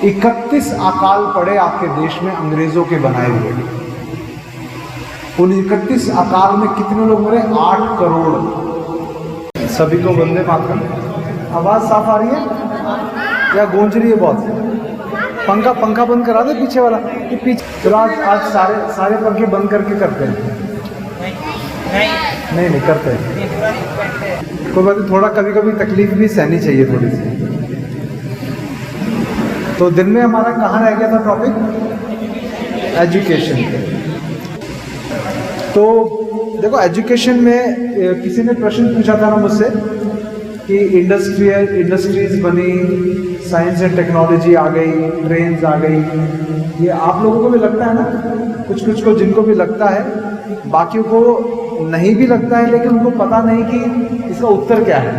31 अकाल पड़े आपके देश में अंग्रेजों के बनाए हुए। उन 31 अकाल में कितने लोग मरे? 8 करोड़। सभी को वंदे मातरम। आवाज साफ आ रही है या गूंज रही है बहुत? पंखा बंद करा दे पीछे वाला, कि पीछे तो आज सारे पंखे बंद करके करते हैं। नहीं करते हैं। कोई बात नहीं, थोड़ा कभी कभी तकलीफ भी सहनी चाहिए थोड़ी सी। तो दिन में हमारा कहाँ रह गया था टॉपिक? एजुकेशन। तो देखो, एजुकेशन में किसी ने प्रश्न पूछा था ना मुझसे कि इंडस्ट्रीज बनी, साइंस एंड टेक्नोलॉजी आ गई, ट्रेन्स आ गई। ये आप लोगों को भी लगता है ना? कुछ को जिनको भी लगता है, बाकियों को नहीं भी लगता है, लेकिन उनको पता नहीं कि इसका उत्तर क्या है।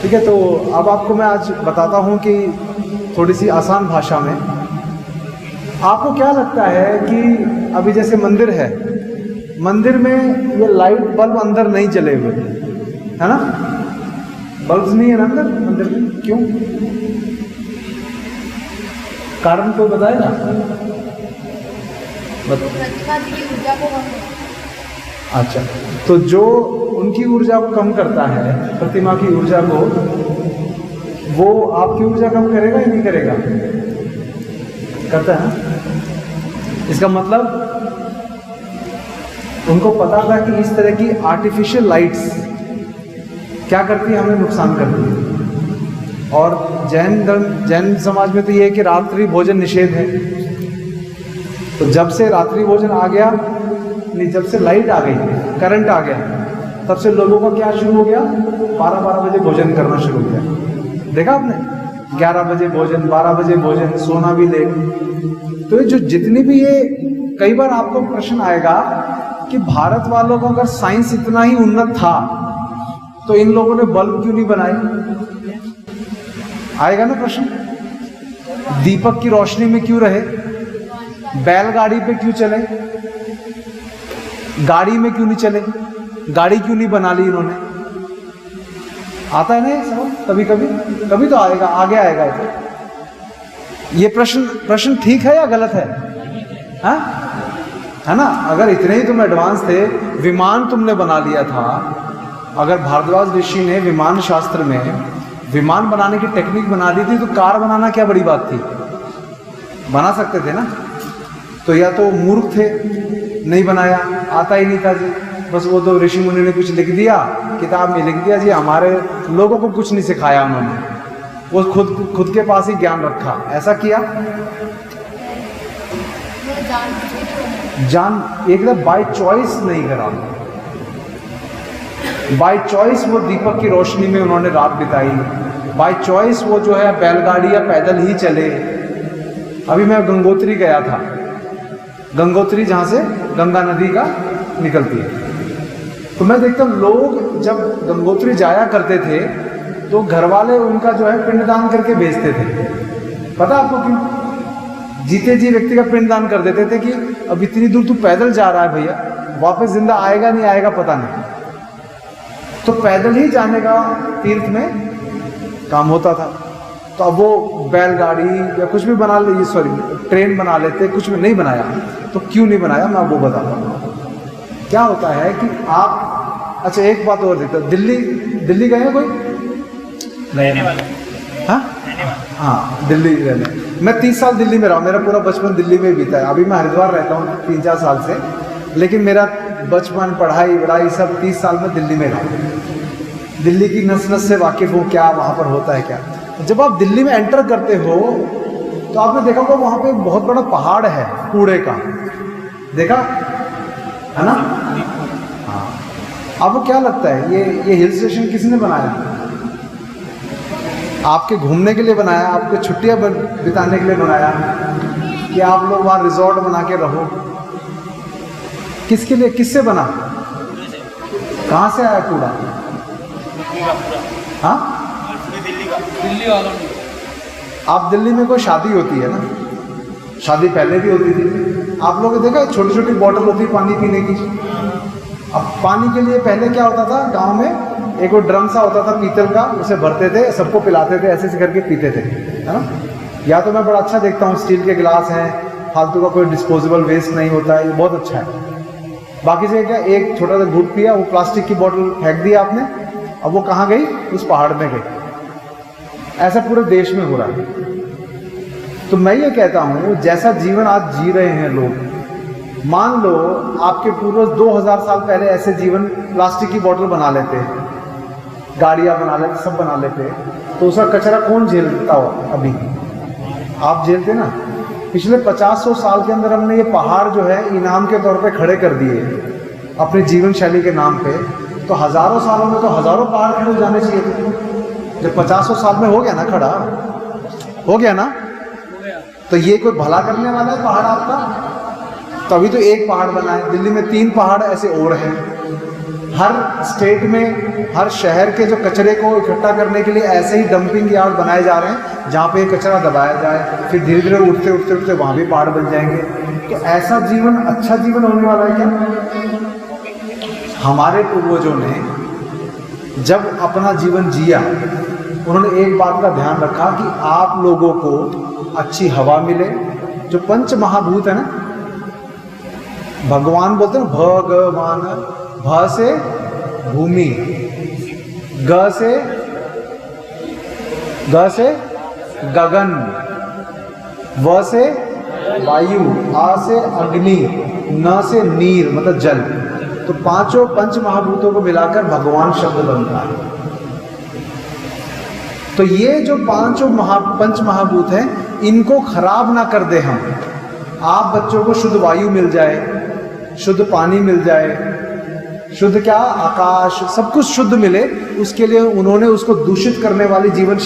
ठीक है, तो अब आपको मैं आज बताता हूँ कि थोड़ी सी आसान भाषा में। आपको क्या लगता है कि अभी जैसे मंदिर है, मंदिर में ये लाइट बल्ब अंदर नहीं जले हुए, है ना? बल्ब नहीं है ना अंदर मंदिर में, क्यों? कारण कोई बताएगा? अच्छा, तो जो उनकी ऊर्जा को कम करता है, प्रतिमा की ऊर्जा को, वो आपकी ऊर्जा कम करेगा या नहीं करेगा? करता है ना? इसका मतलब उनको पता था कि इस तरह की आर्टिफिशियल लाइट्स क्या करती है, हमें नुकसान करती है। और जैन समाज में तो ये है कि रात्रि भोजन निषेध है। तो जब से रात्रि भोजन आ गया, नहीं, जब से लाइट आ गई, करंट आ गया, तब से लोगों का क्या शुरू हो गया? 12 बजे भोजन करना शुरू हो गया। देखा आपने? 11 बजे भोजन, 12 बजे भोजन, सोना भी लेट। तो ये जो जितनी भी ये, कई बार आपको प्रश्न आएगा कि भारत वालों को अगर साइंस इतना ही उन्नत था तो इन लोगों ने बल्ब क्यों नहीं बनाए? आएगा ना प्रश्न। दीपक की रोशनी में क्यों रहे? बैलगाड़ी पे क्यों चले? गाड़ी में क्यों नहीं चले? गाड़ी क्यों नहीं बना ली इन्होंने? आता है ना ये सब? कभी तो आएगा, आगे आएगा। ये प्रश्न ठीक है या गलत है? हाँ, है ना? अगर इतने ही तुम एडवांस थे, विमान तुमने बना लिया था, अगर भारद्वाज ऋषि ने विमान शास्त्र में विमान बनाने की टेक्निक बना दी थी, तो कार बनाना क्या बड़ी बात थी? बना सकते थे ना। तो या तो मूर्ख थे, नहीं बनाया, आता ही नहीं था जी, बस वो तो ऋषि मुनि ने कुछ लिख दिया, किताब में लिख दिया जी, हमारे लोगों को कुछ नहीं सिखाया उन्होंने, वो खुद के पास ही ज्ञान रखा। ऐसा किया जान एकदम बाय चॉइस नहीं करा। बाय चॉइस वो दीपक की रोशनी में उन्होंने रात बिताई। बाय चॉइस वो जो है बैलगाड़ी या पैदल ही चले। अभी मैं गंगोत्री गया था, गंगोत्री जहाँ से गंगा नदी का निकलती है, तो मैं देखता हूँ लोग जब गंगोत्री जाया करते थे तो घर वाले उनका जो है पिंडदान करके भेजते थे। पता आपको क्यों? जीते जी व्यक्ति का पिंडदान कर देते थे कि अब इतनी दूर तू पैदल जा रहा है भैया, वापस जिंदा आएगा नहीं आएगा पता नहीं। तो पैदल ही जाने का तीर्थ में काम होता था। तो अब वो बैलगाड़ी या कुछ भी बना ले, सॉरी ट्रेन बना लेते, कुछ भी नहीं बनाया। तो क्यों नहीं बनाया, मैं वो बताता हूँ। क्या होता है कि आप, अच्छा एक बात और देखता, दिल्ली गए हैं कोई? रहने वाला। हाँ, दिल्ली रहने। मैं 30 साल दिल्ली में रहा, मेरा पूरा बचपन दिल्ली में बीता है। अभी मैं हरिद्वार रहता हूँ 3-4 साल से, लेकिन मेरा बचपन, पढ़ाई वढ़ाई सब 30 साल में दिल्ली में रहा। दिल्ली की नस नस से वाकिफ हूँ, क्या वहाँ पर होता है क्या। जब आप दिल्ली में एंटर करते हो तो आपने देखा होगा वहाँ पे एक बहुत बड़ा पहाड़ है कूड़े का, देखा है ना? हाँ। आपको क्या लगता है ये हिल स्टेशन किसने बनाया? आपके घूमने के लिए बनाया, आपके छुट्टियां बिताने के लिए बनाया, कि आप लोग वहाँ रिजॉर्ट बना के रहो? किसके लिए, किससे बना? कहाँ से आया कूड़ा? हाँ, दिल्ली वालों ने। आप दिल्ली में कोई शादी होती है ना, शादी पहले भी होती थी, आप लोगों ने देखा छोटी छोटी बॉटल होती है पानी पीने की। अब पानी के लिए पहले क्या होता था, गांव में एक वो ड्रम सा होता था पीतल का, उसे भरते थे, सबको पिलाते थे, ऐसे करके पीते थे, है ना। या तो मैं बड़ा अच्छा देखता हूँ, स्टील के गिलास हैं, फालतू का कोई डिस्पोजेबल वेस्ट नहीं होता है, ये बहुत अच्छा है। बाकी से क्या, एक छोटा सा घूंट पिया, वो प्लास्टिक की बोतल फेंक दिया आपने, अब वो कहाँ गई? उस पहाड़ में गई। ऐसा पूरे देश में हो रहा है। तो मैं ये कहता हूँ, जैसा जीवन आज जी रहे हैं लोग, मान लो आपके पूर्वज 2000 साल पहले ऐसे जीवन, प्लास्टिक की बोतल बना लेते, गाड़ियाँ बना लेते, सब बना लेते, तो उसका कचरा कौन झेलता हो? अभी आप झेलते ना। पिछले 50-100 साल के अंदर हमने ये पहाड़ जो है इनाम के तौर पे खड़े कर दिए अपनी जीवन शैली के नाम पे, तो हजारों सालों में तो हजारों पहाड़ खड़े हो जाने चाहिए थे। जब 50-100 साल में हो गया ना खड़ा, हो गया ना, तो ये कोई भला करने वाला है पहाड़ आपका? तो अभी तो एक पहाड़ बना है, दिल्ली में 3 पहाड़ ऐसे और हैं। हर स्टेट में, हर शहर के जो कचरे को इकट्ठा करने के लिए ऐसे ही डंपिंग यार्ड बनाए जा रहे हैं, जहाँ पे कचरा दबाया जाए, फिर धीरे धीरे उठते उठते उठते वहाँ भी पहाड़ बन जाएंगे। तो ऐसा जीवन अच्छा जीवन होने वाला है क्या? हमारे पूर्वजों ने जब अपना जीवन जिया, उन्होंने एक बात का ध्यान रखा कि आप लोगों को अच्छी हवा मिले। जो पंच महाभूत है ना, भगवान बोलते हैं भगवान, भ से भूमि, ग से गगन, व से वायु, आ से अग्नि, न से नीर मतलब जल। तो पांचों पंच महाभूतों को मिलाकर भगवान शब्द बनता है। तो ये जो पांचों पंच महाभूत हैं, इनको खराब ना कर दे हम। आप बच्चों को शुद्ध वायु मिल जाए, शुद्ध पानी मिल जाए, शुद्ध क्या, आकाश, सब कुछ शुद्ध मिले, उसके लिए उन्होंने उसको दूषित करने वाली जीवन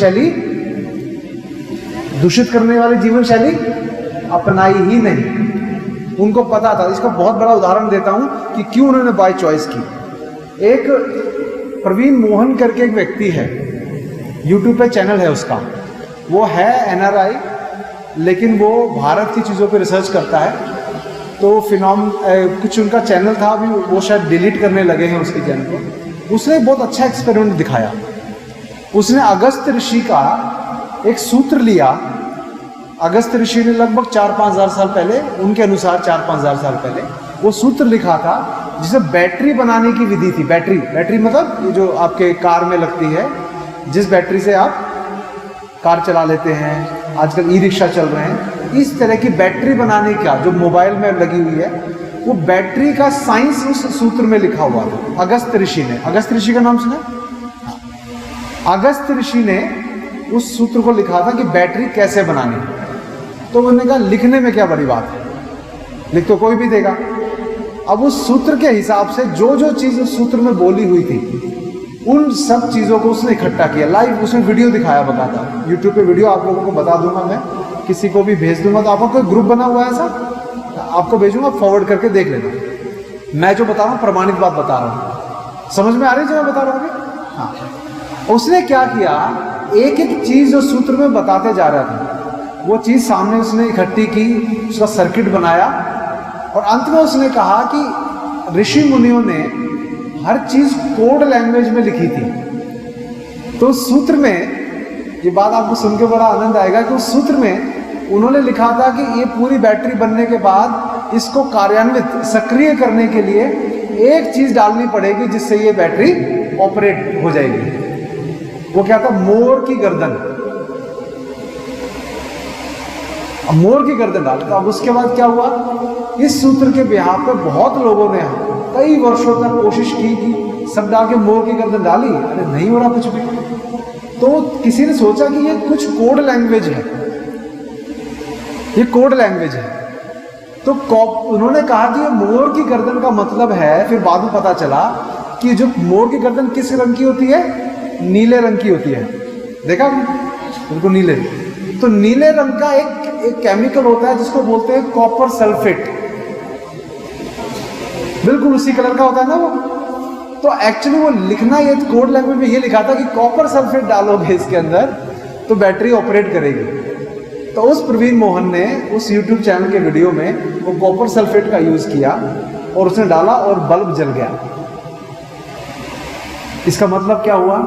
शैली अपनाई ही नहीं। उनको पता था। इसका बहुत बड़ा उदाहरण देता हूं कि क्यों उन्होंने बाय चॉइस की। एक प्रवीण मोहन करके एक व्यक्ति है, यूट्यूब पे चैनल है उसका, वो है NRI, लेकिन वो भारत की चीज़ों पे रिसर्च करता है। तो कुछ उनका चैनल था, अभी वो शायद डिलीट करने लगे हैं उसके चैनल को। उसने बहुत अच्छा एक्सपेरिमेंट दिखाया। उसने अगस्त ऋषि का एक सूत्र लिया। अगस्त ऋषि ने लगभग 4-5 हज़ार साल पहले, उनके अनुसार 4-5 हज़ार साल पहले वो सूत्र लिखा था, जिसे बैटरी बनाने की विधि थी। बैटरी मतलब ये जो आपके कार में लगती है, जिस बैटरी से आप कार चला लेते हैं, आजकल ई-रिक्शा चल रहे हैं, इस तरह की बैटरी बनाने का जो मोबाइल में लगी हुई है, वो बैटरी का साइंस उस सूत्र में लिखा हुआ था। अगस्त ऋषि ने, अगस्त ऋषि का नाम सुना? अगस्त ऋषि ने उस सूत्र को लिखा था कि बैटरी कैसे बनानी। तो उन्होंने कहा लिखने में क्या बड़ी बात है, लिख तो कोई भी देगा। अब उस सूत्र के हिसाब से जो जो चीज़ उस सूत्र में बोली हुई थी, उन सब चीज़ों को उसने इकट्ठा किया। लाइव उसने वीडियो दिखाया, बताता। यूट्यूब पे वीडियो आप लोगों को बता दूंगा, मैं किसी को भी भेज दूंगा। तो आपका कोई ग्रुप बना हुआ है ऐसा, आपको भेजूंगा, फॉरवर्ड करके देख लेना। मैं जो बता रहा हूँ प्रमाणित बात बता रहा हूँ, समझ में आ रही है जो मैं बता रहा हूँ? हाँ। उसने क्या किया, एक एक चीज़ जो सूत्र में बताते जा रहा था, वो चीज़ सामने उसने इकट्ठी की, उसका सर्किट बनाया, और अंत में उसने कहा कि ऋषि मुनियों ने हर चीज़ कोड लैंग्वेज में लिखी थी। तो उस सूत्र में, ये बात आपको सुन के बड़ा आनंद आएगा कि उस सूत्र में उन्होंने लिखा था कि ये पूरी बैटरी बनने के बाद इसको कार्यान्वित, सक्रिय करने के लिए एक चीज़ डालनी पड़ेगी, जिससे ये बैटरी ऑपरेट हो जाएगी। वो क्या था? मोर की गर्दन। अब मोर की गर्दन डाली। तो अब उसके बाद क्या हुआ, इस सूत्र के बिहार पे बहुत लोगों ने कई वर्षों तक कोशिश की कि सब डाल के मोर की गर्दन डाली, अरे नहीं हो रहा कुछ भी। तो किसी ने सोचा कि ये कुछ कोड लैंग्वेज है, ये कोड लैंग्वेज है। तो उन्होंने कहा कि ये मोर की गर्दन का मतलब है। फिर बाद में पता चला कि जो मोर की गर्दन किस रंग की होती है? नीले रंग की होती है। देखा उनको? नीले। तो नीले रंग का एक केमिकल होता है जिसको बोलते हैं कॉपर सल्फेट। बिल्कुल उसी कलर का होता है ना वो। तो एक्चुअली वो लिखना, ये कोड लैंग्वेज में ये लिखा था कि कॉपर सल्फेट डालोगे इसके अंदर तो बैटरी ऑपरेट करेगी। तो उस प्रवीण मोहन ने उस यूट्यूब चैनल के वीडियो में वो कॉपर सल्फेट का यूज किया और उसने डाला और बल्ब जल गया। इसका मतलब क्या हुआ?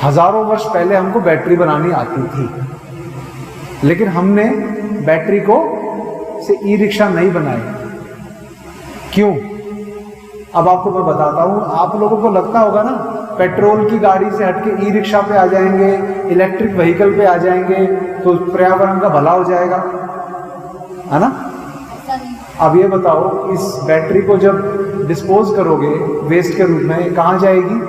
हजारों वर्ष पहले हमको बैटरी बनानी आती थी, लेकिन हमने बैटरी को से ई रिक्शा नहीं बनाए। क्यों? अब आपको मैं बताता हूं। आप लोगों को लगता होगा ना पेट्रोल की गाड़ी से हटके ई रिक्शा पे आ जाएंगे, इलेक्ट्रिक व्हीकल पे आ जाएंगे तो पर्यावरण का भला हो जाएगा, है ना? अब ये बताओ, इस बैटरी को जब डिस्पोज करोगे वेस्ट के रूप में, कहाँ जाएगी?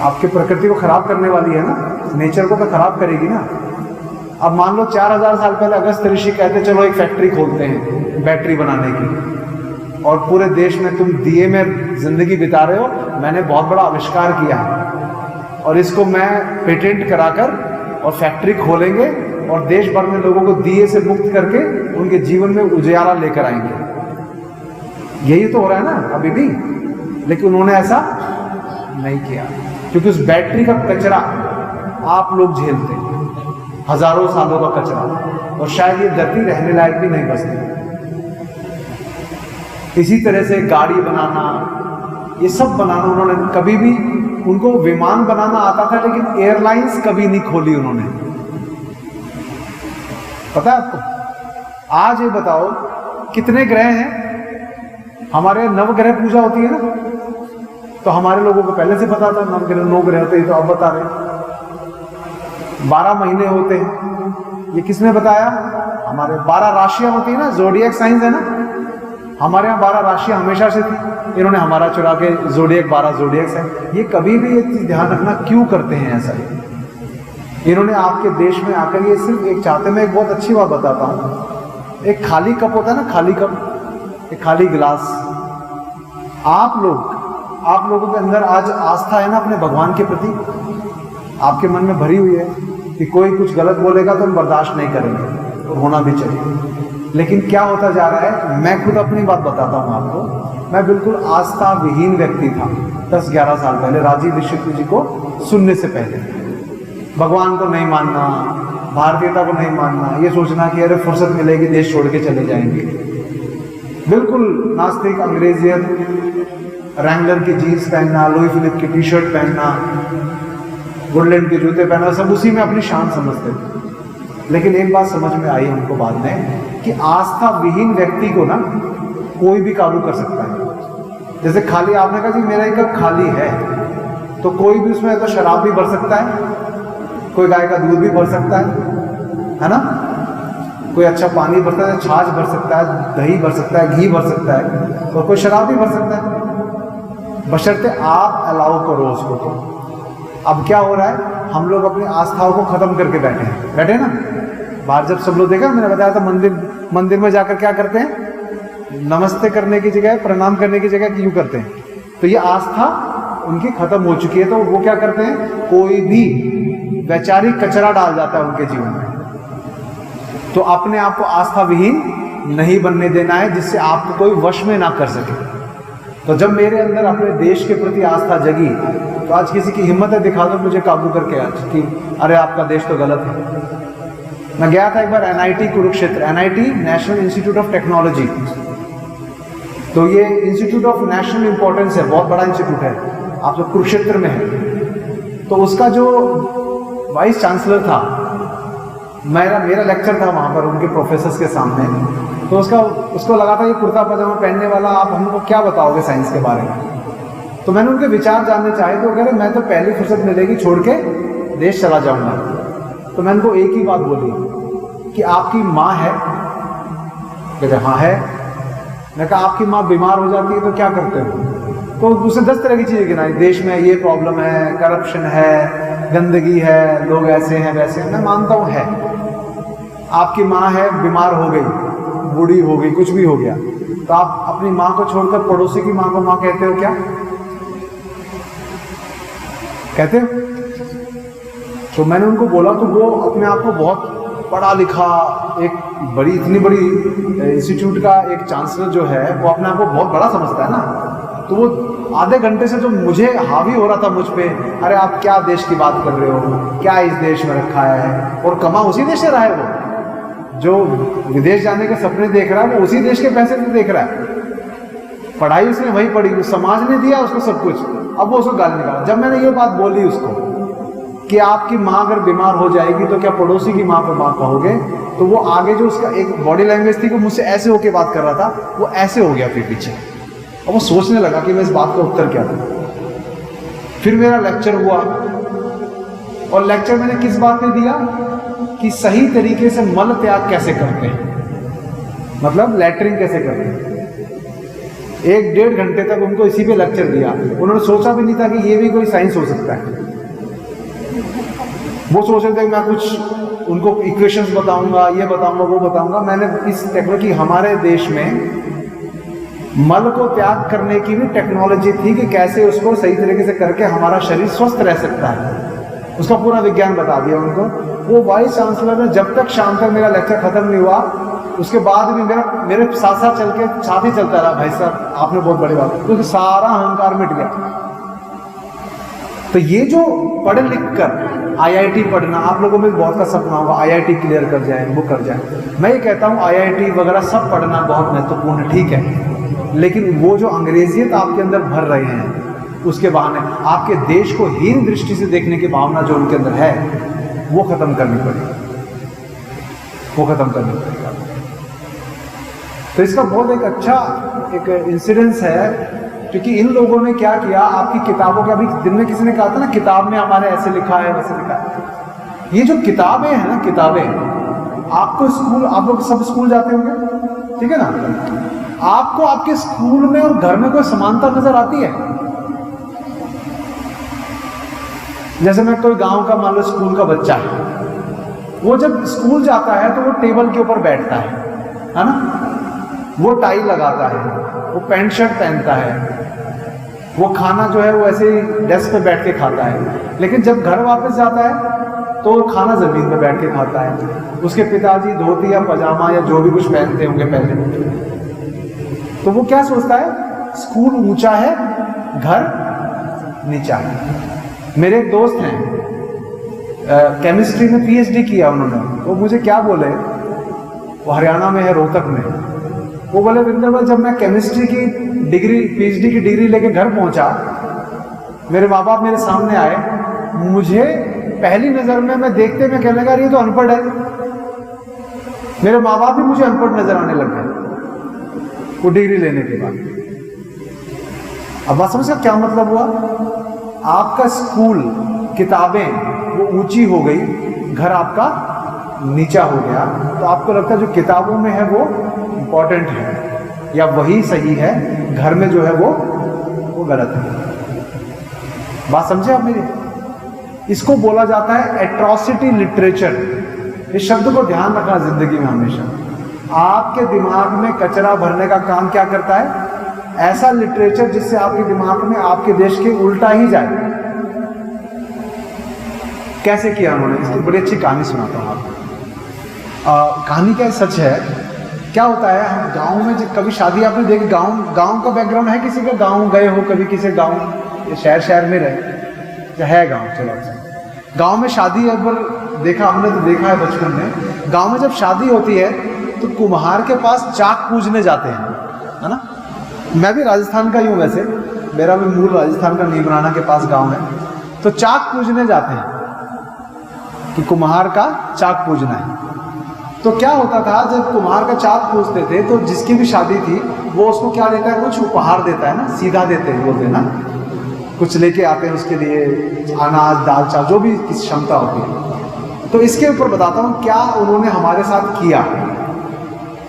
आपके प्रकृति को खराब करने वाली है ना, नेचर को तो खराब करेगी ना। अब मान लो 4000 साल पहले अगस्त ऋषि कहते चलो एक फैक्ट्री खोलते हैं बैटरी बनाने की, और पूरे देश में तुम दिए में जिंदगी बिता रहे हो, मैंने बहुत बड़ा आविष्कार किया है और इसको मैं पेटेंट कराकर और फैक्ट्री खोलेंगे और देश भर में लोगों को दिए से मुक्त करके उनके जीवन में उजियारा लेकर आएंगे। यही तो हो रहा है ना अभी भी, लेकिन उन्होंने ऐसा नहीं किया क्योंकि उस बैटरी का कचरा आप लोग झेलते हैं, हजारों सालों का कचरा, और शायद ये धरती रहने लायक भी नहीं बचती। इसी तरह से गाड़ी बनाना, ये सब बनाना उन्होंने कभी भी, उनको विमान बनाना आता था लेकिन एयरलाइंस कभी नहीं खोली उन्होंने। पता है आपको? आज ये बताओ कितने ग्रह हैं? हमारे नवग्रह पूजा होती है ना, तो हमारे लोगों को पहले से पता था नवग्रह 9 ग्रह होते हैं, तो अब बता रहे। 12 महीने होते हैं, ये किसने बताया? हमारे 12 राशियां होती है ना, ज़ोडिएक साइंस है ना, हमारे यहाँ 12 राशियां हमेशा से थी, इन्होंने हमारा चुरा के ज़ोडिएक 12 ज़ोडिएक साइंस। ये कभी भी ये चीज ध्यान रखना, क्यों करते हैं ऐसा? इन्होंने आपके देश में आकर ये सिर्फ एक चाहते, मैं एक बहुत अच्छी बात बताता हूँ। एक खाली कप होता है ना, खाली कप, एक खाली गिलास। आप लोगों के अंदर आज आस्था है ना अपने भगवान के प्रति, आपके मन में भरी हुई है कि कोई कुछ गलत बोलेगा तो हम बर्दाश्त नहीं करेंगे, और होना भी चाहिए। लेकिन क्या होता जा रहा है, मैं खुद अपनी बात बताता हूँ आपको। मैं बिल्कुल आस्था विहीन व्यक्ति था 10-11 साल पहले, राजीव विश्वकर्मा जी को सुनने से पहले। भगवान को नहीं मानना, भारतीयता को नहीं मानना, ये सोचना कि अरे फुर्सत मिलेगी देश छोड़ के चले जाएंगे, बिल्कुल नास्तिक, अंग्रेजियत, रैंगलर की जीन्स पहनना, लुई फिलिप की टी शर्ट पहनना, वुडलैंड के जूते पहनना, सब उसी में अपनी शान समझते थे। लेकिन एक बात समझ में आई हमको बाद में कि आस्था विहीन व्यक्ति को ना कोई भी काबू कर सकता है। जैसे खाली, आपने कहा जी मेरा एक कप खाली है, तो कोई भी उसमें तो शराब भी भर सकता है, कोई गाय का दूध भी भर सकता है ना, कोई अच्छा पानी भर सकता है, छाछ भर सकता है, दही भर सकता है, घी भर सकता है, और कोई शराब भी भर सकता है, बशर्ते आप अलाउ करो उसको। तो अब क्या हो रहा है, हम लोग अपनी आस्थाओं को खत्म करके बैठे ना। बाहर जब सब लोग देखा, मैंने बताया था मंदिर में जाकर क्या करते हैं, नमस्ते करने की जगह, प्रणाम करने की जगह क्यों करते हैं? तो ये आस्था उनकी खत्म हो चुकी है। तो वो क्या करते हैं, कोई भी वैचारिक कचरा डाल जाता है उनके जीवन में। तो अपने आप को आस्था विहीन नहीं बनने देना है, जिससे आपको कोई वश में ना कर सके। तो जब मेरे अंदर अपने देश के प्रति आस्था जगी, तो आज किसी की हिम्मत है दिखा दो मुझे काबू करके आज कि अरे आपका देश तो गलत है। मैं गया था एक बार NIT Kurukshetra, NIT national institute of technology. तो ये इंस्टीट्यूट ऑफ नेशनल इंपॉर्टेंस है, बहुत बड़ा इंस्टीट्यूट है, आप जो कुरुक्षेत्र में है। तो उसका जो वाइस चांसलर था, मेरा लेक्चर था वहाँ पर उनके प्रोफेसर्स के सामने। तो उसको लगा था ये कुर्ता पजामा पहनने वाला आप हमको क्या बताओगे साइंस के बारे में। तो मैंने उनके विचार जानने चाहे, तो कह रहे मैं तो पहली फुर्सत मिलेगी छोड़ के देश चला जाऊंगा। तो मैंने उनको एक ही बात बोली कि आपकी माँ है? कहते हाँ है। मैं कहा आपकी माँ बीमार हो जाती है तो क्या करते हो? तो उसने 10 तरह की चीजें गिनाई, देश में ये प्रॉब्लम है, करप्शन है, गंदगी है, लोग ऐसे हैं वैसे हैं। मैं मानता हूँ है, आपकी माँ है, बीमार हो गई, बूढ़ी हो गई, कुछ भी हो गया, तो आप अपनी माँ को छोड़कर पड़ोसी की माँ को माँ कहते हो क्या? कहते हो? तो मैंने उनको बोला, तो वो अपने आप को बहुत पढ़ा लिखा, एक बड़ी इतनी बड़ी इंस्टीट्यूट का एक चांसलर जो है वो अपने आप को बहुत बड़ा समझता है ना। तो वो आधे घंटे से जो मुझे हावी हो रहा था मुझ पे, अरे आप क्या देश की बात कर रहे हो, क्या इस देश में रखा है, और कमा उसी देश से रहा है वो, जो विदेश जाने के सपने देख रहा है वो उसी देश के पैसे से देख रहा है। पढ़ाई उसने वही पढ़ी, उस समाज ने दिया उसको सब कुछ, अब वो उसको गाली निकाला। जब मैंने ये बात बोली उसको कि आपकी माँ अगर बीमार हो जाएगी तो क्या पड़ोसी की माँ को माँ कहोगे, तो वो आगे जो उसका एक बॉडी लैंग्वेज थी कि मुझसे ऐसे होके बात कर रहा था, वो ऐसे हो गया फिर पीछे। अब वो सोचने लगा कि मैं इस बात का उत्तर क्या दूं। फिर मेरा लेक्चर हुआ, और लेक्चर मैंने किस बात पे दिया कि सही तरीके से मल त्याग कैसे करते हैं, मतलब लैट्रिन कैसे करते हैं। 1-1.5 घंटे तक उनको इसी पे लेक्चर दिया। उन्होंने सोचा भी नहीं था कि ये भी कोई साइंस हो सकता है। वो सोच रहे थे कि मैं कुछ उनको इक्वेशंस बताऊंगा, ये बताऊंगा, वो बताऊंगा। मैंने इस टेक्नोलॉजी, हमारे देश में मल को त्याग करने की भी टेक्नोलॉजी थी कि कैसे उसको सही तरीके से करके हमारा शरीर स्वस्थ रह सकता है, उसका पूरा विज्ञान बता दिया उनको। वो वाइस चांसलर ने जब तक शाम तक मेरा लेक्चर खत्म नहीं हुआ, उसके बाद भी मेरे साथ साथ ही चलता रहा, भाई साहब आपने बहुत बड़ी बात, क्योंकि सारा अहंकार मिट गया। तो ये जो पढ़ लिख कर IIT पढ़ना, आप लोगों में बहुत का सपना होगा IIT क्लियर कर जाए, वो कर जाए। मैं ये कहता हूँ IIT वगैरह सब पढ़ना बहुत महत्वपूर्ण है, ठीक है, लेकिन वो जो अंग्रेजियत आपके अंदर भर रहे हैं, उसके बहाने आपके देश को हीन दृष्टि से देखने की भावना जो उनके अंदर है, वो खत्म करनी पड़ेगी, वो खत्म करनी पड़ेगा। तो इसका बहुत एक अच्छा एक इंसिडेंस है, क्योंकि इन लोगों ने क्या किया, आपकी किताबों के, अभी दिन में किसी ने कहा था ना किताब में हमारे ऐसे लिखा है वैसे लिखा है। ये जो किताबें हैं ना, किताबें, आपको स्कूल, आप लोग सब स्कूल जाते होंगे, ठीक है ना, आपको आपके स्कूल में और घर में कोई समानता नजर आती है? जैसे मैं कोई गांव का मान लो स्कूल का बच्चा है, वो जब स्कूल जाता है तो वो टेबल के ऊपर बैठता है ना, वो टाई लगाता है, वो पैंट शर्ट पहनता है, वो खाना जो है वो ऐसे ही डेस्क पे बैठ के खाता है। लेकिन जब घर वापस जाता है तो वो खाना जमीन पे बैठ के खाता है। उसके पिताजी धोती या पजामा या जो भी कुछ पहनते होंगे पहले, तो वो क्या सोचता है, स्कूल ऊंचा है, घर नीचा है। मेरे एक दोस्त हैं, केमिस्ट्री में PhD किया उन्होंने, वो मुझे क्या बोले, वो हरियाणा में है, रोहतक में। वो बोले विंदर भाई, जब मैं केमिस्ट्री की डिग्री, PhD की डिग्री लेके घर पहुंचा, मेरे माँ बाप मेरे सामने आए, मुझे पहली नजर में मैं देखते मैं कहने लगा ये तो अनपढ़ है। मेरे माँ बाप भी मुझे अनपढ़ नजर आने लग गए वो डिग्री लेने के बाद। अब बात समझ क्या मतलब हुआ, आपका स्कूल, किताबें वो ऊंची हो गई, घर आपका नीचा हो गया, तो आपको लगता है जो किताबों में है वो इंपॉर्टेंट है या वही सही है, घर में जो है वो गलत है। बात समझे आप मेरी? इसको बोला जाता है एट्रॉसिटी लिटरेचर। इस शब्द को ध्यान रखना जिंदगी में हमेशा। आपके दिमाग में कचरा भरने का काम क्या करता है? ऐसा लिटरेचर जिससे आपके दिमाग में आपके देश के उल्टा ही जाए। कैसे किया उन्होंने, इसकी बड़ी अच्छी कहानी सुनाता हूँ आपको। कहानी क्या सच है। क्या होता है, हम गांव में जब कभी शादी आपने देखी, गांव का बैकग्राउंड है किसी का, गांव गए हो कभी किसी गांव, शहर में रहे है गांव, चलो गांव में शादी एक बार देखा हमने, तो देखा है बचपन में। गांव में जब शादी होती है तो कुम्हार के पास चाक पूजने जाते हैं, है ना। मैं भी राजस्थान का ही हूँ वैसे, मेरा भी मूल राजस्थान का नीमराना के पास गांव है। तो चाक पूजने जाते हैं कि कुम्हार का चाक पूजना है। तो क्या होता था, जब कुम्हार का चाक पूजते थे तो जिसकी भी शादी थी वो उसको क्या देता है, कुछ उपहार देता है ना, सीधा देते हैं बोलते हैं ना, कुछ लेके आते हैं उसके लिए, अनाज दाल चावल जो भी किस क्षमता होती है। तो इसके ऊपर बताता हूँ क्या उन्होंने हमारे साथ किया,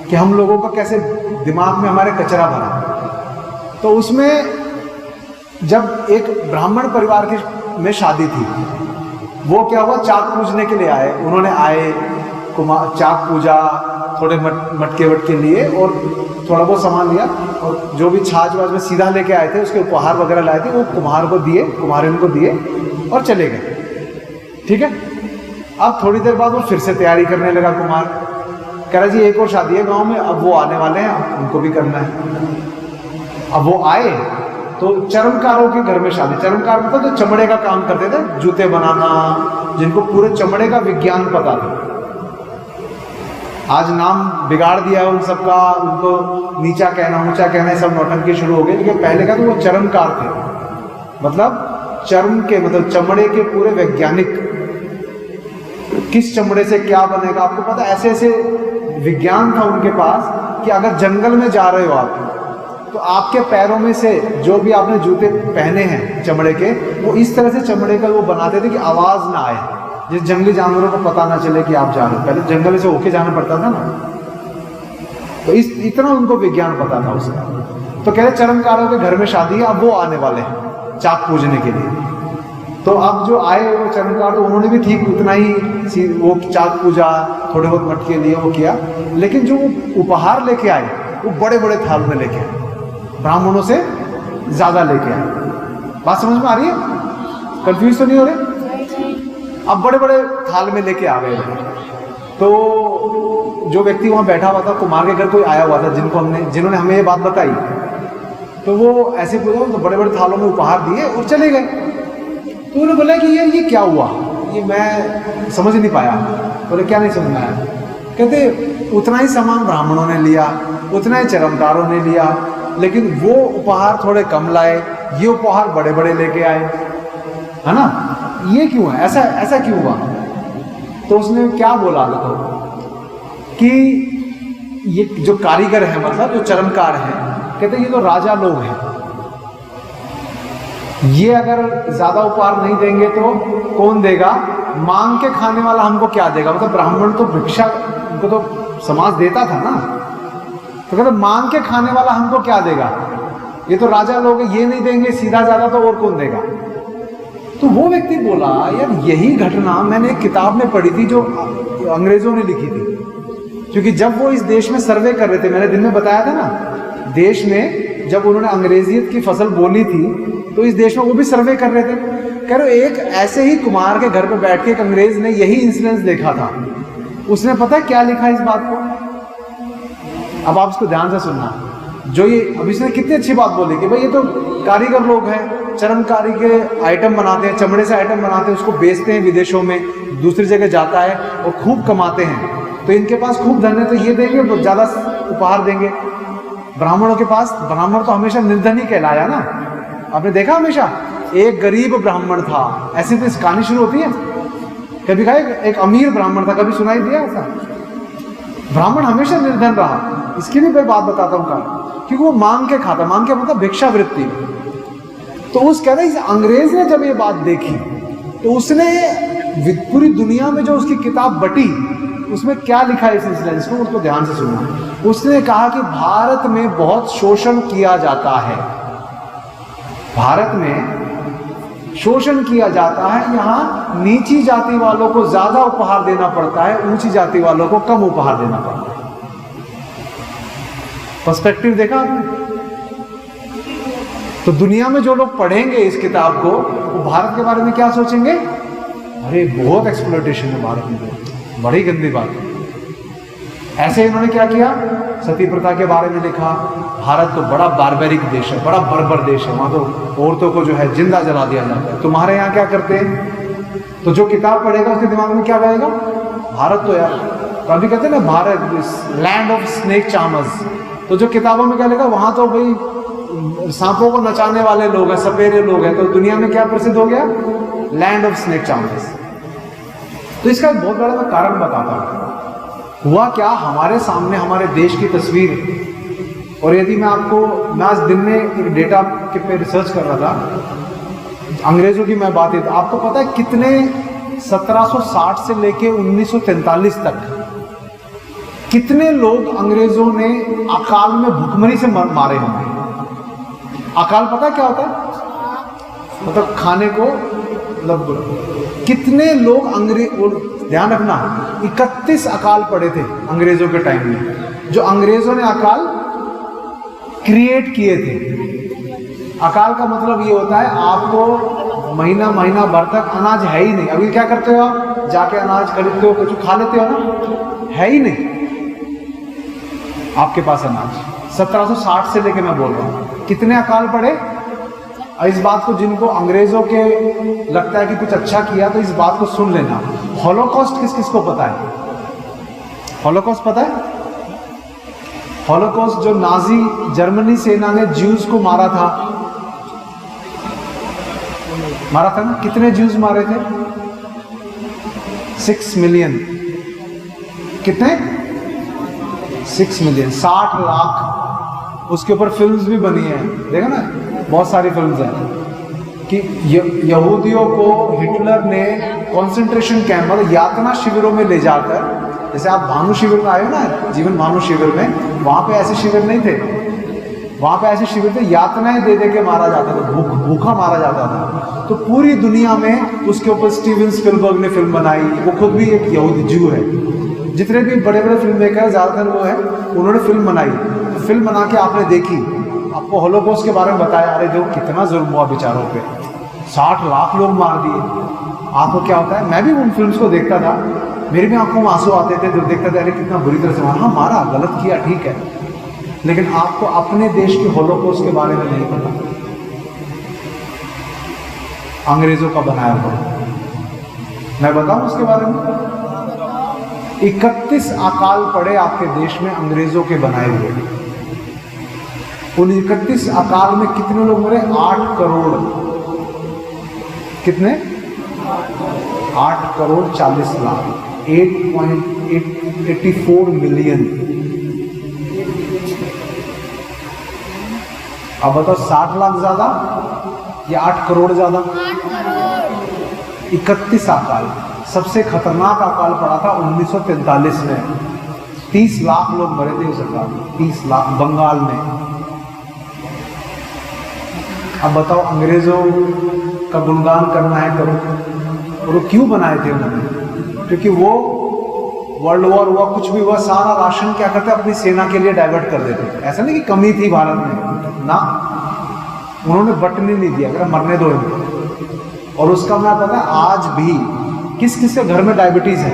कि हम लोगों का कैसे दिमाग में हमारे कचरा भरा। तो उसमें जब एक ब्राह्मण परिवार की में शादी थी, वो क्या हुआ, चाक पूजने के लिए आए। उन्होंने आए, चाक पूजा, थोड़े मटके वटके लिए और थोड़ा बहुत सामान लिया, और जो भी छाछ वाछ में सीधा लेके आए थे उसके उपहार वगैरह लाए थे, वो कुम्हार को दिए, कुम्हारिन को दिए और चले गए। ठीक है। अब थोड़ी देर बाद वो फिर से तैयारी करने लगा कुम्हार, कह रहा जी एक और शादी है गांव में, अब वो आने वाले हैं, उनको भी करना है। अब वो आए तो चर्मकारों के घर में शादी। चर्मकार मतलब जो चमड़े का काम करते थे, जूते बनाना, जिनको पूरे चमड़े का विज्ञान पता था। आज नाम बिगाड़ दिया उन सबका, उनको नीचा कहना ऊंचा कहना सब नौटंकी शुरू हो गई। लेकिन पहले का तो वो चर्मकार थे, मतलब चर्म के मतलब चमड़े के पूरे वैज्ञानिक, किस चमड़े से क्या बनेगा आपको पता, ऐसे ऐसे विज्ञान था उनके पास कि अगर जंगल में जा रहे हो आप तो आपके पैरों में से जो भी आपने जूते पहने हैं चमड़े के, वो इस तरह से चमड़े का वो बनाते थे कि आवाज ना आए, जिस जंगली जानवरों को पता ना चले कि आप जा रहे हो। पहले जंगल से होके जाना पड़ता था ना, तो इतना उनको विज्ञान पता था उसका। तो कह रहे चर्मकारों के घर में शादी है, अब वो आने वाले हैं चाक पूजने के लिए। तो अब जो आए वो चर्मकार, तो उन्होंने भी ठीक उतना ही वो चाक पूजा, थोड़े बहुत मटके लिए वो किया, लेकिन जो उपहार लेके आए वो बड़े बड़े थाल में लेके आए, ब्राह्मणों से ज्यादा लेके आए। बात समझ में आ रही है? कंफ्यूज तो नहीं हो रहे? अब बड़े बड़े थाल में लेके आ गए। तो जो व्यक्ति वहां बैठा हुआ था, कुमार के घर कोई आया हुआ था जिन्होंने हमें ये बात बताई, तो वो ऐसे पूछा तो बड़े बड़े थालों में उपहार दिए और चले गए। तो उन्होंने बोला कि यार ये क्या हुआ, ये मैं समझ नहीं पाया। बोले क्या नहीं समझ में आया? कहते उतना ही सामान ब्राह्मणों ने लिया, उतना ही चर्मकारों ने लिया, लेकिन वो उपहार थोड़े कम लाए, ये उपहार बड़े बड़े लेके आए, है ना? ये क्यों है, ऐसा क्यों हुआ? तो उसने क्या बोला देखो कि ये जो कारीगर है, मतलब जो चर्मकार है, कहते ये तो राजा लोग हैं, ये अगर ज्यादा उपहार नहीं देंगे तो कौन देगा? मांग के खाने वाला हमको क्या देगा? मतलब ब्राह्मण तो भिक्षा उनको तो समाज देता था ना, तो कहते मांग के खाने वाला हमको क्या देगा? ये तो राजा लोग हैं, ये नहीं देंगे सीधा ज्यादा तो और कौन देगा? तो वो व्यक्ति बोला यार यही घटना मैंने एक किताब में पढ़ी थी जो अंग्रेजों ने लिखी थी, क्योंकि जब वो इस देश में सर्वे कर रहे थे, मैंने दिन में बताया था ना, देश में जब उन्होंने अंग्रेजियत की फसल बोली थी तो इस देश में वो भी सर्वे कर रहे थे। कह रहे एक ऐसे ही कुमार के घर पे बैठ के एक अंग्रेज ने यही इंसिडेंस देखा था, उसने पता है क्या लिखा इस बात को? अब आप इसको ध्यान से सुनना, जो ये अब इसने कितनी अच्छी बात बोली कि भाई ये तो कारीगर लोग हैं, चर्मकारी के आइटम बनाते हैं, चमड़े से आइटम बनाते हैं, उसको बेचते हैं विदेशों में, दूसरी जगह जाता है और खूब कमाते हैं, तो इनके पास खूब धन है, तो ये देंगे तो ज्यादा उपहार देंगे। ब्राह्मणों के पास, ब्राह्मण तो हमेशा निर्धन ही कहलाया ना, आपने देखा हमेशा एक गरीब ब्राह्मण था, ऐसी तो कहानी शुरू होती है। कभी कहा एक अमीर ब्राह्मण था, कभी सुनाई दिया ऐसा? ब्राह्मण हमेशा निर्धन रहा। इसकी भी मैं बात बताता हूँ कारण, क्योंकि वो मांग के खाता, मांग के मतलब भिक्षावृत्ति। तो उस कहते हैं अंग्रेज ने जब ये बात देखी तो उसने पूरी दुनिया में जो उसकी किताब बटी उसमें क्या लिखा है इस इंसिडेंस को, उसको ध्यान से सुनना। उसने कहा कि भारत में बहुत शोषण किया जाता है, भारत में शोषण किया जाता है, यहाँ नीची जाति वालों को ज्यादा उपहार देना पड़ता है, ऊंची जाति वालों को कम उपहार देना पड़ता है। पर्सपेक्टिव देखा आपने? तो दुनिया में जो लोग पढ़ेंगे इस किताब को वो भारत के बारे में क्या सोचेंगे? अरे बहुत एक्सप्लॉयटेशन है भारत में, बड़ी गंदी बात है। ऐसे इन्होंने क्या किया, सती प्रथा के बारे में लिखा। भारत तो बड़ा बारबेरिक देश है, बड़ा बर्बर देश है, वहां तो औरतों को जो है जिंदा जला दिया जाता है। तुम्हारे यहाँ क्या करते हैं? तो जो किताब पढ़ेगा उसके दिमाग में क्या रहेगा? भारत तो यार, तो अभी कहते हैं ना Bharat land of snake charmers, तो जो किताबों में क्या लिखा वहां तो भाई सांपों को नचाने वाले लोग हैं, सपेरे लोग हैं। तो दुनिया में क्या प्रसिद्ध हो गया? Land of snake charmers. तो इसका एक बहुत बड़ा मैं कारण बताता हूं। हुआ क्या, हमारे सामने हमारे देश की तस्वीर, और यदि मैं आज दिन में एक डेटा के पे रिसर्च कर रहा था, अंग्रेजों की मैं बात है, तो आपको पता है कितने 1760 से लेके 1943 तक कितने लोग अंग्रेजों ने अकाल में भुखमरी से मारे होंगे? अकाल पता क्या होता है? मतलब खाने को, मतलब कितने लोग ध्यान रखना, 31 अकाल पड़े थे अंग्रेजों के टाइम में, जो अंग्रेजों ने अकाल क्रिएट किए थे। अकाल का मतलब ये होता है आपको महीना भर तक अनाज है ही नहीं। अभी क्या करते हो आप? जाके अनाज खरीदते हो, कुछ खा लेते हो ना, है ही नहीं आपके पास अनाज। 1760 से लेके मैं बोल रहा हूँ, कितने अकाल पड़े। इस बात को जिनको अंग्रेजों के लगता है कि कुछ अच्छा किया, तो इस बात को सुन लेना। हॉलोकॉस्ट किस किस को पता है? हॉलोकॉस्ट पता है? हॉलोकॉस्ट जो नाजी जर्मनी सेना ने ज्यूज को मारा था ना, कितने ज्यूज मारे थे? 6 मिलियन। कितने? 6 मिलियन, 60 लाख। उसके ऊपर फिल्म्स भी बनी है, देखा ना, बहुत सारी फिल्म्स हैं कि यहूदियों को हिटलर ने कंसंट्रेशन कैंप मतलब यातना शिविरों में ले जाकर, जैसे आप भानु शिविर में आए हो ना, जीवन भानु शिविर में, वहां पे ऐसे शिविर नहीं थे, वहां पे ऐसे शिविर थे यातनाएं दे दे के मारा जाता था, भूखा मारा जाता था। तो पूरी दुनिया में उसके ऊपर स्टीवन स्पिलबर्ग ने फिल्म बनाई, वो खुद भी एक यहूदी जू है। जितने भी बड़े बड़े फिल्म मेकर ज्यादातर वो है, उन्होंने फिल्म बनाई। फिल्म बना के आपने देखी, आपको हॉलोकॉस्ट के बारे में बताया, अरे देखो कितना जुल्म हुआ बेचारों पे, 60 लाख लोग मार दिए। आपको क्या होता है, मैं भी उन फिल्म्स को देखता था, मेरी भी आंखों में आंसू आते थे जब देखता था, अरे कितना बुरी तरह से मारा। हाँ मारा, गलत किया, ठीक है, लेकिन आपको अपने देश के हॉलोकॉस्ट के बारे में नहीं पता। अंग्रेजों का बनाया हुआ, मैं बताऊं उसके बारे में? 31 अकाल पड़े आपके देश में अंग्रेजों के बनाए हुए। उन 31 अकाल में कितने लोग मरे? 8 करोड़। कितने? 8 करोड़ 40 लाख, 8.84 मिलियन। अब बताओ 60 लाख ज्यादा या 8 करोड़ ज्यादा? 31 अकाल। सबसे खतरनाक अकाल पड़ा था 1943 में, 30 लाख लोग मरे थे उस अकाल में, 30 लाख बंगाल में। अब बताओ अंग्रेजों का गुणगान करना है करो, और वो क्यों बनाए थे उन्होंने? क्योंकि वो वर्ल्ड वॉर हुआ, कुछ भी हुआ, सारा राशन क्या करते अपनी सेना के लिए डाइवर्ट कर देते। ऐसा नहीं कि कमी थी भारत में ना, उन्होंने बटने नहीं दिया, अगर मरने दो इनको। और उसका मैं पता है आज भी किस किस के घर में डायबिटीज है?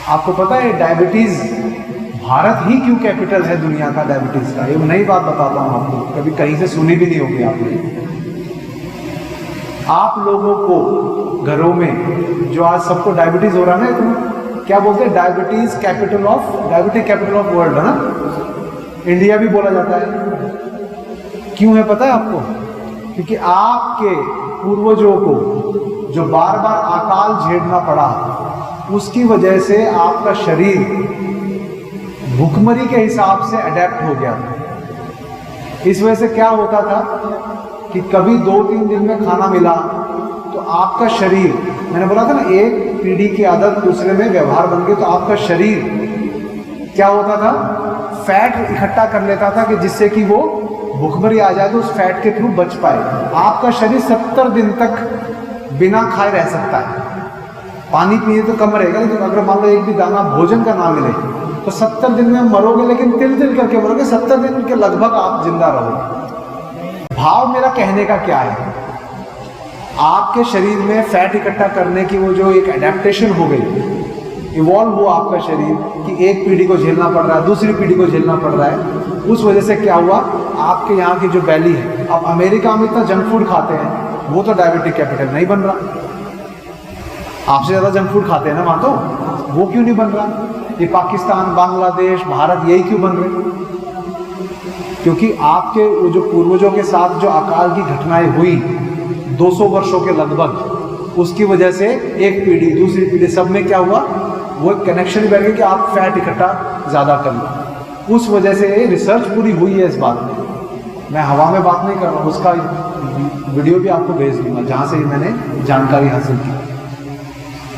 आपको पता है डायबिटीज भारत ही क्यों कैपिटल है दुनिया का डायबिटीज का? ये नई बात बताता हूं आपको, कभी कहीं से सुनी भी नहीं होगी आपने। आप लोगों को घरों में जो आज सबको डायबिटीज हो रहा है ना, तो क्या बोलते हैं? डायबिटीज कैपिटल ऑफ वर्ल्ड है ना, इंडिया भी बोला जाता है। क्यों है पता है आपको? क्योंकि आपके पूर्वजों को जो बार बार अकाल झेलना पड़ा, उसकी वजह से आपका शरीर भूखमरी के हिसाब से अडेप्ट हो गया। इस वजह से क्या होता था कि कभी 2-3 दिन में खाना मिला तो आपका शरीर, मैंने बोला था ना, एक पीढ़ी की आदत दूसरे में व्यवहार बन गई, तो आपका शरीर क्या होता था? फैट इकट्ठा कर लेता था कि जिससे कि वो भूखमरी आ जाए तो उस फैट के थ्रू बच पाए। आपका शरीर 70 दिन तक बिना खाए रह सकता है, पानी पिए तो कम रहेगा, लेकिन अगर मान लो एक भी दाना भोजन का ना मिले तो 70 दिन में मरोगे, लेकिन तिल तिल करके मरोगे, 70 दिन के लगभग आप जिंदा रहोगे। भाव मेरा कहने का क्या है? आपके शरीर में फैट इकट्ठा करने की वो जो एक एडेप्टेशन हो गई, इवॉल्व हुआ आपका शरीर कि एक पीढ़ी को झेलना पड़ रहा है, दूसरी पीढ़ी को झेलना पड़ रहा है। उस वजह से क्या हुआ, आपके यहाँ की जो बैली है, अब अमेरिका में इतना जंक फूड खाते हैं, वो तो डायबिटिक कैपिटल नहीं बन रहा। आपसे ज्यादा जंक फूड खाते हैं ना वहां, तो वो क्यों नहीं बन रहा? ये पाकिस्तान, बांग्लादेश, भारत, यही क्यों बन रहे? क्योंकि आपके वो जो पूर्वजों के साथ जो अकाल की घटनाएं हुई 200 वर्षों के लगभग, उसकी वजह से एक पीढ़ी दूसरी पीढ़ी सब में क्या हुआ, वो एक कनेक्शन बैठ गया कि आप फैट इकट्ठा ज्यादा कर लो। उस वजह से रिसर्च पूरी हुई है इस बात में, मैं हवा में बात नहीं कर रहा हूँ, उसका वीडियो भी आपको भेज दूंगा जहां से मैंने जानकारी हासिल की।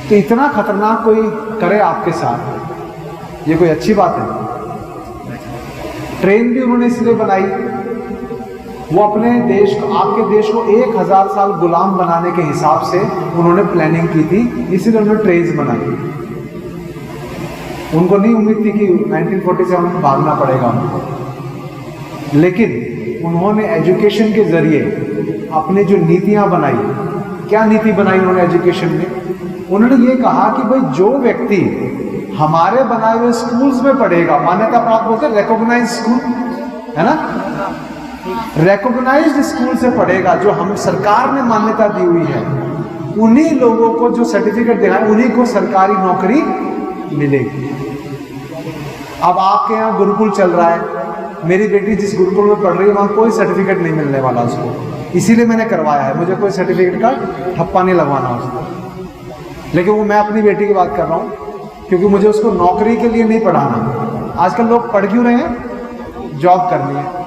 तो इतना खतरनाक कोई करे आपके साथ, ये कोई अच्छी बात है? ट्रेन भी उन्होंने इसलिए बनाई, वो अपने देश को, आपके देश को 1000 साल गुलाम बनाने के हिसाब से उन्होंने प्लानिंग की थी, इसीलिए उन्होंने ट्रेन बनाई। उनको नहीं उम्मीद थी कि 1947 में भागना पड़ेगा उनको, लेकिन उन्होंने एजुकेशन के जरिए अपनी जो नीतियां बनाई, क्या नीति बनाई उन्होंने एजुकेशन में? उन्होंने ये कहा कि भाई जो व्यक्ति हमारे बनाए हुए स्कूल्स में पढ़ेगा, मान्यता प्राप्त बोलते हैं रिकॉग्नाइज्ड स्कूल है ना, रिकॉग्नाइज्ड स्कूल से पढ़ेगा, जो हम सरकार ने मान्यता दी हुई है, उन्हीं लोगों को जो सर्टिफिकेट दिखाए उन्हीं को सरकारी नौकरी मिलेगी। अब आपके यहाँ गुरुकुल चल रहा है, मेरी बेटी जिस गुरुकुल में पढ़ रही है वहाँ कोई सर्टिफिकेट नहीं मिलने वाला उसको, इसीलिए मैंने करवाया है, मुझे कोई सर्टिफिकेट का ठप्पा नहीं लगवाना उसको। लेकिन वो मैं अपनी बेटी की बात कर रहा हूँ, क्योंकि मुझे उसको नौकरी के लिए नहीं पढ़ाना। आजकल लोग पढ़ क्यों रहे हैं? जॉब करनी है।